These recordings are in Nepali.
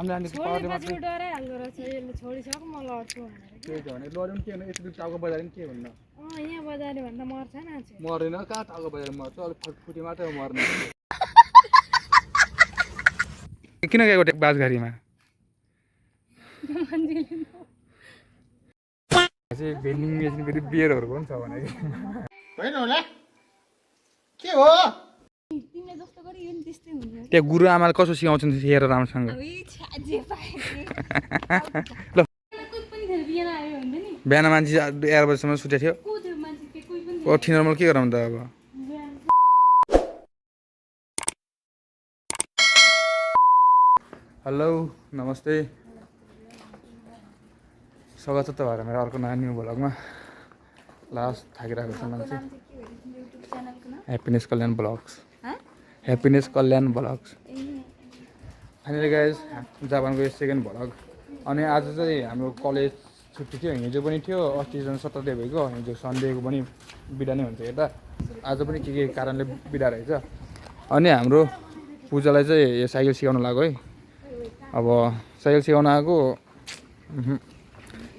हामीले छोडे पछि डराइहाल्दो रहेछ यसले छोडिसक्यो म लड्छु भनेर त्यही त भने लड्यो नि के भन्नु यस्तो टाउको बजायो नि के भन्नु यहाँ बजारे भन्दा मर्छ मान्छे मर्दैन कहाँ टाउको बजाएर मर्छ अलिक फुटी मात्रै मर्ने किन गएको बाजघारीमा भेन्डिङ मेसिन फेरि बियरहरूको पनि छ भने होइन होला के हो तिमीले जस्तो गरी यो नि त्यस्तै हुन्छ त्यहाँ गुरु आमाले कसो सिकाउँछन् हेर राम्रोसँग ल बिहान मान्छे 11 बजीसम्म सुतेको थियो नर्मल के गरौँ त अब हेलो नमस्ते स्वागत छ तपाईँहरू मेरो अर्को नयाँ न्यू भ्लगमा लास्ट थाकिरहेको छ मान्छे ह्याप्पिनेस कल्याण ब्लग्स ह्याप्पिनेस कल्याण ब्लग्स फाइनली गाइज जापानको यो सेकेन्ड भ्लग अनि आज चाहिँ हाम्रो कलेज छुट्टी थियो हिजो पनि थियो अस्ति झन् सटरडे भइगयो हिजो सन्डेको पनि बिदा नै हुन्छ यता आज पनि के कारणले बिदा रहेछ अनि हाम्रो पूजालाई चाहिँ यो साइकल सिकाउन लाग्यो है अब साइकल सिकाउन आएको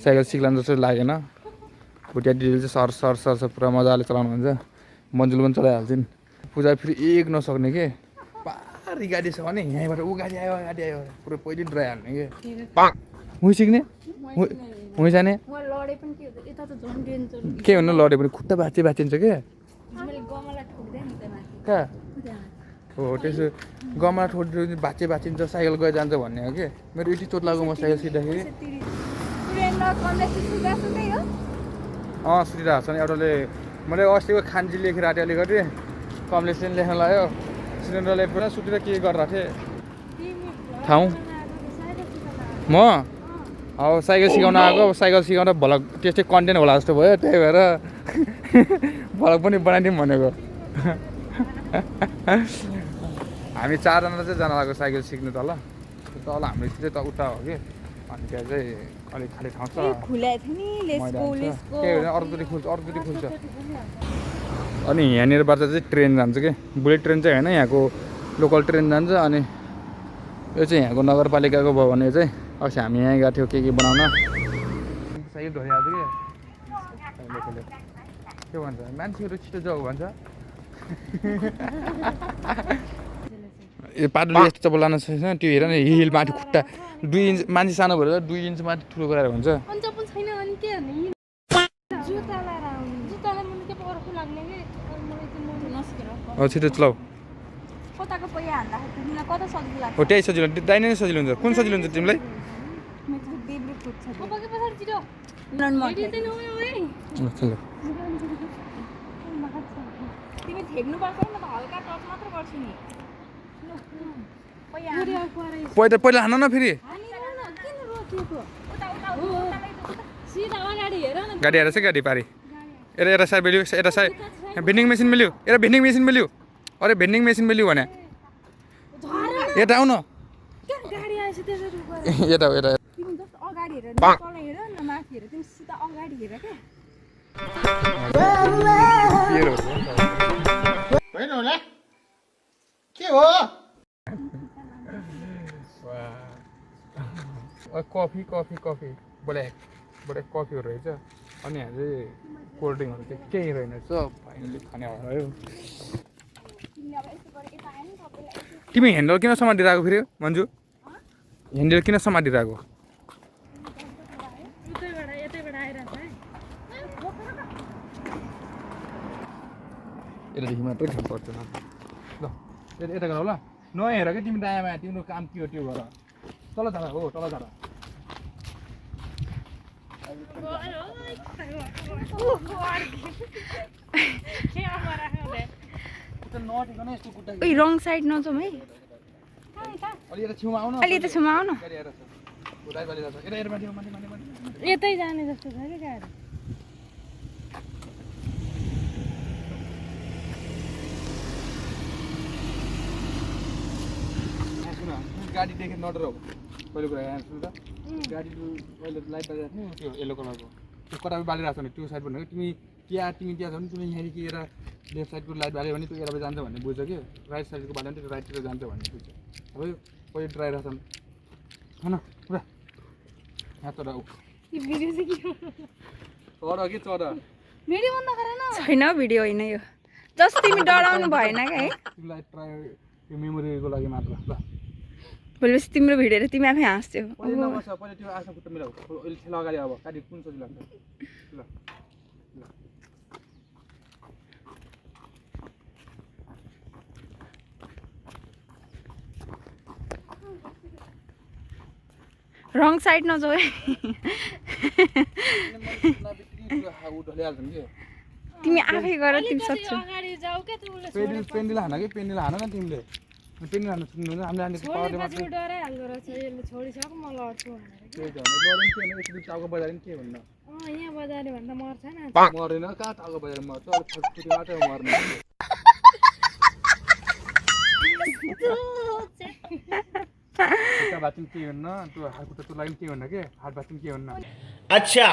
साइकल सिक्लान जस्तो लागेन भुटिया दिदीले चाहिँ सर पुरा मजाले चलाउनुहुन्छ मन्जुल पनि चलाइहाल्छन् पूजा फेरि एक नसक्ने के पारी गाडी छ भने यहीँबाट ऊ गाडी आयो पुरै पहिले डराइहाल्ने के हुँ सिक्ने हुँ जाने के भन्नु लड्यो भने खुट्टा भाँचिन्छ के कहाँ हो त्यसो गमला ठोक्यो भाँचिन्छ साइकल गएर जान्छ भन्ने हो कि मेरो यति चोट लाग्यो म साइकल सिक्दाखेरि सुतिरहेको छ नि एउटाले मैले अस्तिको खान्जी लेखेर आँटे अलिकति कमलेसन लेख्न लाग्यो सिलिन्डरले पुरा सुतेर के गरिरहेको थिएँ ठाउँ म अब साइकल सिकाउन आएको साइकल सिकाउँदा भ्लग त्यस्तै कन्टेन्ट होला जस्तो भयो त्यही भएर भ्लग पनि बनाइदिउँ भनेको हामी 4 जना चाहिँ जान लाग्यो साइकल सिक्नु तल हाम्रो चाहिँ त उता हो कि अनि त्यहाँ चाहिँ अलिक खाली ठाउँ छ अर्कोचोटि खुल्छ अनि यहाँनिरबाट चाहिँ ट्रेन जान्छ कि बुलेट ट्रेन चाहिँ होइन यहाँको लोकल ट्रेन जान्छ अनि यो चाहिँ यहाँको नगरपालिकाको भयो भने चाहिँ अस्ति हामी यहीँ गएको थियो के बनाउन साइकल धरिहाल्छ कि के भन्छ मान्छेहरू छिटो जाऊ भन्छ यो पाटोले यस्तो चप्पल लानु छैन त्यो हेर न हिल माथि खुट्टा 2 इन्च मान्छे सानो भएर 2 इन्च माथि ठुलो गराएर हुन्छ छिटो चलाऊ हो त्यही सजिलो दाहिने नै सजिलो हुन्छ कुन सजिलो हुन्छ तिमीलाई पहिला हान न फेरि गाडी हेर चाहिँ गाडी पारी यता साइड मिल्यो यता साइड भेन्डिङ मेसिन मिल्यो अरे भेन्डिङ मेसिन मिल्यो भने यता आउन यता के हो कफी ब्ल्याक कफीहरू रहेछ अनि यहाँ चाहिँ कोल्ड ड्रिङ्कहरू चाहिँ केही रहेन सब फाइनली खाने भयो तिमी ह्यान्डल किन समातिरहेको फेरि मन्जु ह्यान्डल किन समातिरहेको यतादेखि मात्रै खानु पर्छ ल यता गर ल नहेर कि तिमी दायाँमा तिम्रो काम के हो त्यो गर तल झाडा हो तल झाडा रङ साइड नजाउँ है यतै जाने जस्तो छ कि गाडी गाडी देखेर नडराउ पहिलो कुरा यहाँ सुन्नु त गाडी पहिलो लाइट बालिरहेको थियो त्यो येल्लो कलरको त्यो कता बालिरहेको छ भने त्यो साइड भनेको तिमी त्यहाँ छ भने तिमी यहाँ कि एउटा लेफ्ट साइडको लाइट बाल्यो भने त्यो यताबाट जान्छ भन्ने बुझ्छ कि राइट साइडको बाल्यो भने त्यो राइटतिर जान्छ भन्ने बुझ्छ अब पहिलो ड्राइरहेको छन् हन पुरा यहाँ चढ यो भिडियो चाहिँ के हो चढ कि चढ भिडियो बन्द गर न छैन भिडियो होइन यो जस्ट तिमी डराउनु भएन क्या है तिमीलाई ट्राई यो मेमोरीको लागि मात्र ल भोलिपछि तिम्रो भिडियो हेरेर तिमी आफै हाँस्छौ पहिले नबस पहिले त्यो आशा खुट्टा मिलाऊ अहिले ठेला अगाडि अब काटी कुन सजिलो लाग्छ ल रङ साइड नजाऊ है तिमी आफै गर तिमी सक्छौ अगाडि जाऊ के तिमीले पेन्डिल हान कि पेन्डिल हान न तिमीले पेन्डिल हान्न सुन्नु हामीले हान्ने पावरले मात्र छोडेपछि डराइहाल्दो रहेछ यसले छोडिसक म लड्छु भनेर त्यही त लड्नु के होइन यसरी टाउको बजाएर नि के भन्न यहाँ बजारे भन्दा मर्छ नि मरेन कहाँ टाउको बजाएर मर्छ अलिक फटफुटी मात्रै मर्ने खुट्टा भाँच्नु के हुन्न त्यो हात खुट्टा त्यो लागि के हुन्न के हात भाँच्नु के हुन्न अच्छा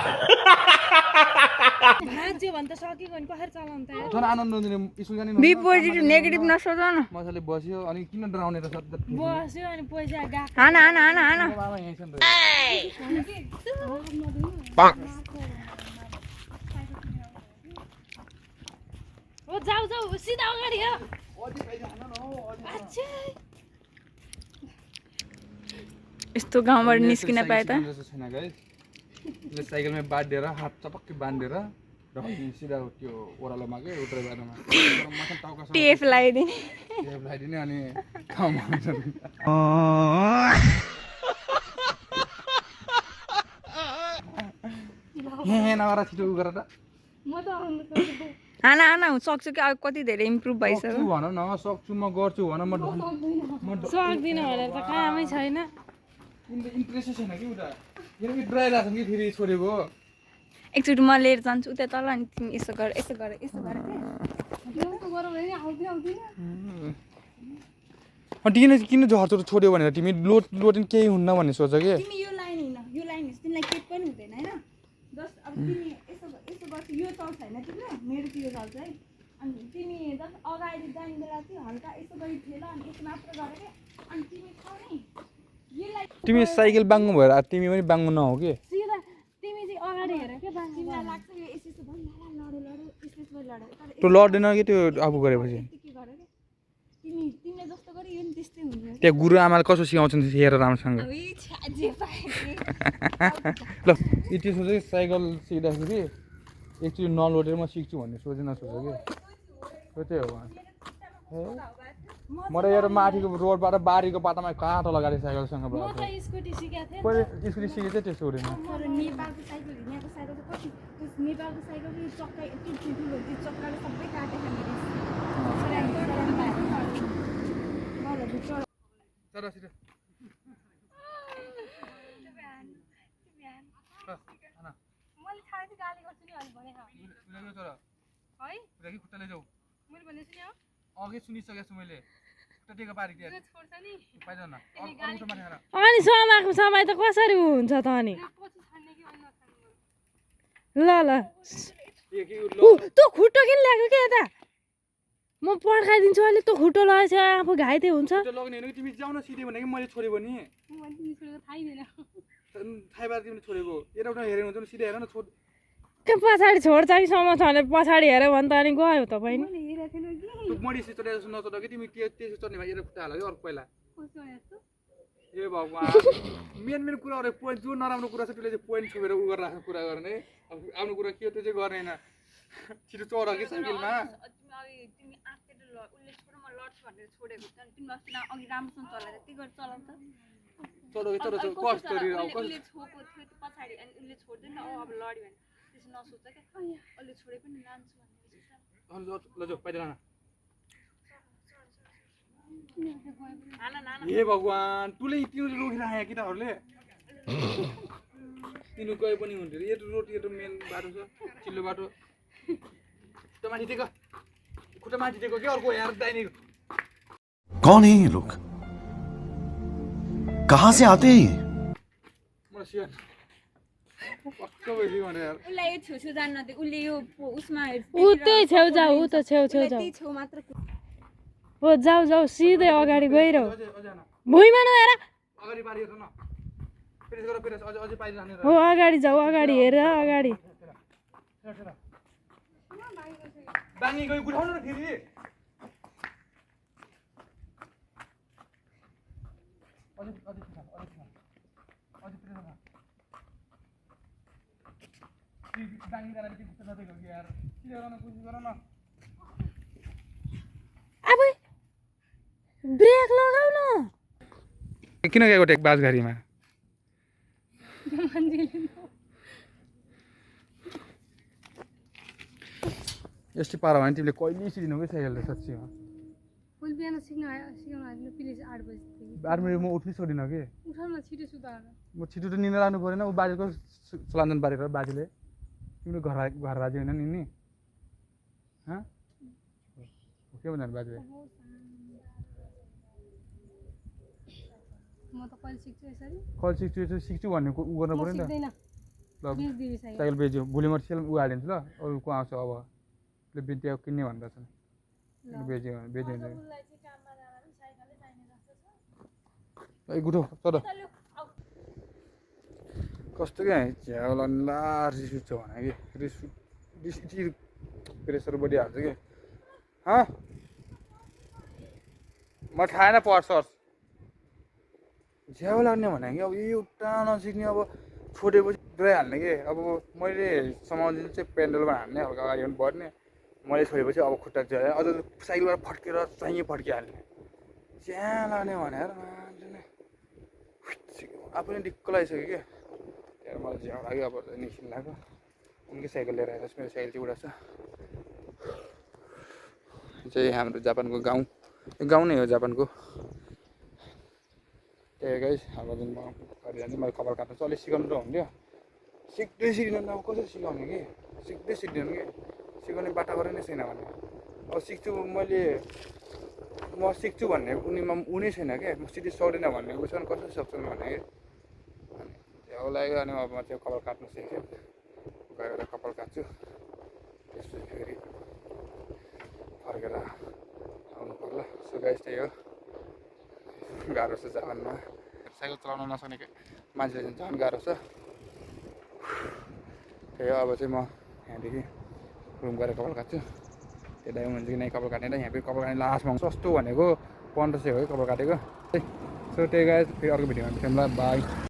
भाँच्यो भने त सकिगयो नि कसरी चलाउनु त झन् आनन्द दिने स्कुल जाने बी पोजिटिभ नेगेटिभ नसोच न मजाले बस्यो अनि किन डराउने र सबै बस्यो अनि पैसा गएको हान हान हान हान बाबा यहीँ छ नि ओ जाऊ जाऊ सिधा अगाडि हो यस्तो गाउँबाट निस्किन पाए त छैन गाइस यसले साइकलमै बाँधेर हात चपक्कै बाँधेर र सिधा त्यो ओह्रालोमा के उत्रै बाटोमा माथि टाउकासँग टेप लगाइदिने टेप लगाइदिने अनि ठाउँमा यहाँ नगर छिटो उ गरेर म त आउनु हान हान सक्छु कि अब कति धेरै इम्प्रुभ भइसक्यो सक्छु भन न सक्छु म गर्छु भन म सक्दिनँ भनेर त कामै छैन इन्ट्रेस्टै छैन कि उता किनकि डराइरहेको छ कि फेरि छोडेको एकचोटि म लिएर जान्छु उता तल अनि तिमी यसो गर यसो गर यसो गर किन झर्छौ छोड्यो भनेर तिमी लोड केही हुन्न भन्ने सोच कि तिमी यो लाइन हिँड यो लाइन हिँड तिमीलाई केही पनि हुँदैन होइन जस्ट अब तिमी यसो यसो गर्छु यो चल्छ होइन तिम्रो मेरो चाहिँ यो चल्छ है अनि तिमी जस्ट अगाडि जाने बेला चाहिँ हल्का यसो गरी ठेल अनि यसो मात्र गर के अनि तिमी खाऊ नि यसलाई तिमी साइकल बाङ्गो भएर तिमी पनि बाङ्गो नहो कि सिधा तिमी चाहिँ अगाडि हेर के तिमीलाई लाग्छ यो यसो यसो भयो लडे लडे यसो यसो भयो लडे तर त्यो लड्दैन कि त्यो अब गरेपछि के गर के तिमीले जस्तो गरे यो नि त्यस्तै हुन्छ त्यहाँ गुरु आमाले कसो सिकाउँछन् हेर राम्रोसँग अब यी जे पाए ल यति सोच कि साइकल सिक्दाखेरि एकचोटि नलोडेर म सिक्छु भन्ने सोचेन सोच कि हो त्यही हो म त यहाँ माथिको रोडबाट बारीको बाटोमा काँटो लगाएर साइकलसँग म त स्कुटी सिकेको थिएँ पहिले स्कुटी सिकेको चाहिँ त्यस्तो हुँदैन मेरो नेपालको साइकल हिँडेको साइकल चाहिँ कति त्यो नेपालको साइकल चाहिँ चक्का यति ठुल्ठुलो त्यो चक्काले सबै काटेको तर छिटो मैले थाहा चाहिँ गाली गर्छु नि भने है खुट्टा लैजाऊ मैले भनेको छु नि अघि सुनिसकेको छु मैले खुट्टा टेको पारी के छोड्छ नि पाइदैन न अरू माथि हेर अनि समाएको समय त कसरी हुन्छ त अनि ल ल तँ खुट्टो किन ल्याएको के यता म पड्काइदिन्छु अहिले तँ खुट्टो लगाएछ आफू घाइते हुन्छ लग्ने होइन कि तिमी जाउन सिधै भने कि मैले छोडेको नि थाहै पाएर तिमीले छोडेको एउटा हेरेको हुन्छ नि सिधै हेर न छोड त्यो पछाडि छोड्छ कि समाउँछ भने पछाडि हेऱ्यो भने त अनि गयो त बहिनी मैले यसरी चढाएको जस्तो नचढ कि तिमी त्यसो चढ्ने भए एउटा खुट्टा हाल कि अर्को पहिला ए भगवान् मेन कुराहरू पोइन्ट जो नराम्रो कुरा छ त्यसले चाहिँ पोइन्ट छोपेर उ गरेर राख्ने कुरा गर्ने अब आफ्नो कुरा के हो त्यो चाहिँ गर्ने होइन छिटो चढ कि साइकलमा तिमी आँटेर उसले छोड म लड्छु भनेर छोडेको छ तिमी अस्ति अघि राम्रोसँग चलाएर त्यही गरेर चलाउ त चढ कस्तो उसले छोएको थियो त्यो पछाडि अनि उसले छोड्दैन अब लड्यो भने त्यसो नसोच क्या उसले छोडे पनि लान्छु भनेर लजो पाइदैन हान हे भगवान् तुले तिमीले रोकिराखेको केटाहरूले तिनीहरू गए पनि हुन्थ्यो यो रोड यो मेन बाटो छ चिल्लो बाटो खुट्टा माथि टेक खुट्टा माथि टेको कि अर्को यहाँ दाहिने कौन है ये लोग कहाँ से आते हैं ये मलाई सिया पक्का भइसक्यो भनेर उसलाई यो छेउ छेउ जान्न दे उसले यो उसमा ऊ त्यही छेउ जाऊ ऊ त छेउ छेउ जाऊ छेउ मात्र हो जाऊ जाऊ सिधै अगाडि गइरह भुइँमा नहेर अगाडि बारी हेर न प्रेस गर प्रेस अझै पाइल जाने हो अगाडि जाऊ अगाडि हेर अगाडि बाङ्गी गयो गुठाउनु न फेरि अझै प्रेस बाङ्गी जाँदा चाहिँ त्यस्तो नदेखेको कि यार के गर्न कोसिस गर न अब ब्रेक लगाउ न किन गएको टेक बाजघारीमा यस्तै पारा भने तिमीले कहिले सिक्दिनौ कि साइकल त साँच्चीमा भोलि बिहान सिकाउनु आइदिनु प्लिज 8 बजीदेखि आर्मी म उठ्नै सक्दिनँ कि उठाउन छिटो सुताएर म छिटो त निन्द्रा लानु परेन ऊ बाजेको चलाञ्जन पारेर बाजेले तिम्रो घर बाजे होइन नि के भन्नु बाजेले म त कहिले सिक्छु यसरी कहिले सिक्छु भन्ने ऊ गर्नु पऱ्यो नि त सिक्दैन ल बिर्दिनु साइकल साइकल बेच्यो भोलि म सेल ऊ हालिदिन्छु ल अरू को आउँछ अब ले बित्या किन्ने भनेर छ बेच्यो बेच्यो ए गुठो तर कस्तो क्या झ्याउला रिस उठ्छ भने कि रिस यति प्रेसर बढिहाल्छ कि म खाएन पर्छ झ्याउ लाग्ने भने कि अब एउटा नसिक्ने अब छोडेपछि डराइहाल्ने कि अब मैले समाउँदिनु चाहिँ पेन्डलमा हान्ने हल्का अगाडि पनि बढ्ने मैले छोडेपछि अब खुट्टा झ्यायो अझ साइकलबाट फर्केर चाहिँ फर्किहाल्ने ज्या लाग्ने भनेर आफू नै दिक्क लगाइसक्यो क्या त्यहाँ मलाई झ्याउ लाग्यो अब निस्किनु लाग्यो उनकै साइकल लिएर आएर मेरो साइकल चाहिँ उडाएको छ चाहिँ हाम्रो जापानको गाउँ गाउँ नै हो जापानको त्यही गाइस अब जुन म घर जान्छु मैले कपाल काट्नु चाहिँ अलिक सिकाउनु त हुन्थ्यो सिक्दै सिक्दैन अब कसरी सिकाउने कि सिक्दै सिक्दैन कि सिकाउने बाटा गरेर नै छैन भने अब सिक्छु म सिक्छु भन्ने उनीमा उनी छैन क्या म सिधै सक्दैन भन्ने उसँग कसरी सक्छु भने कि अनि झ्याउ लाग्यो अनि अब म त्यो कपाल काट्नु सिकेँ गएर कपाल काट्छु त्यसपछि फेरि फर्केर आउनु पर्ला सो गाइस त्यही हो गाह्रो छ जापानमा साइकल चलाउन नसक्ने मान्छेले चाहिँ झन् गाह्रो छ त्यही हो अब चाहिँ म यहाँदेखि रुम गएर कपाल काट्छु त्यो दाइ हुनुहुन्छ कि नै कपाल काट्ने यहाँ फेरि कपाल काट्ने लास्टमा सस्तो भनेको 1500 हो है कपाल काटेको सो त्यही गाइस फेरि अर्को भिडियोमा भेटौँला बाई